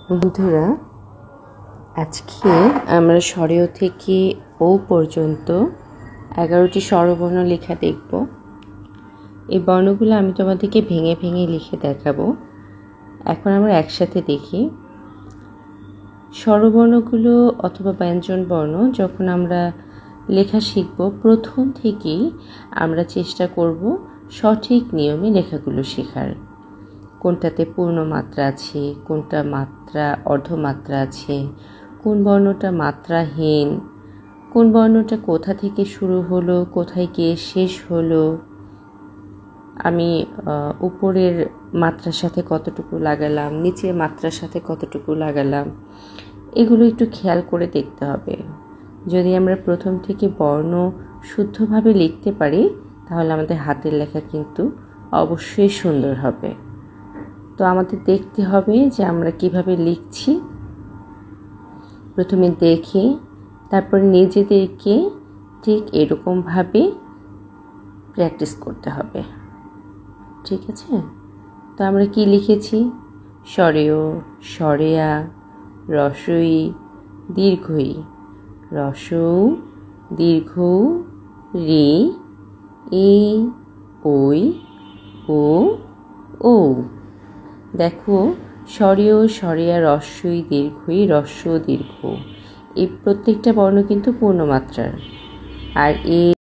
বন্ধুরা, আজকে আমরা স্বরেও থেকে ও পর্যন্ত 11টি স্বরবর্ণ লেখা দেখব। এই বর্ণগুলো আমি তোমাদেরকে ভেঙে ভেঙে লিখে দেখাবো। এখন আমরা একসাথে দেখি। স্বরবর্ণগুলো অথবা ব্যঞ্জন বর্ণ যখন আমরা লেখা শিখব, প্রথম থেকেই আমরা চেষ্টা করব সঠিক নিয়মে লেখাগুলো শেখার। কোনটাতে পূর্ণ মাত্রা আছে, কোনটা মাত্রা অর্ধমাত্রা আছে, কোন বর্ণটা মাত্রাহীন, কোন বর্ণটা কোথা থেকে শুরু হলো, কোথায় গিয়ে শেষ হলো, আমি উপরের মাত্রার সাথে কতটুকু লাগালাম, নিচের মাত্রার সাথে কতটুকু লাগালাম, এগুলো একটু খেয়াল করে দেখতে হবে। যদি আমরা প্রথম থেকে বর্ণ শুদ্ধভাবে লিখতে পারি, তাহলে আমাদের হাতের লেখা কিন্তু অবশ্যই সুন্দর হবে। তো আমাদের দেখতে হবে যে আমরা কিভাবে লিখছি। প্রথমে দেখে তারপর নিজেদেরকে ঠিক এরকমভাবে প্র্যাকটিস করতে হবে। ঠিক আছে? তো আমরা কি লিখেছি? স্বরেয়, স্বরেয়া, রস্বই, দীর্ঘই, রস্বৌ, দীর্ঘৌ, রে, এ, ওই, ও, ও। দেখো, স্বরেয়, স্বরেয়া, রস্বই, দীর্ঘই, রস্ব, দীর্ঘ, এই প্রত্যেকটা বর্ণ কিন্তু পূর্ণমাত্রার। আর এ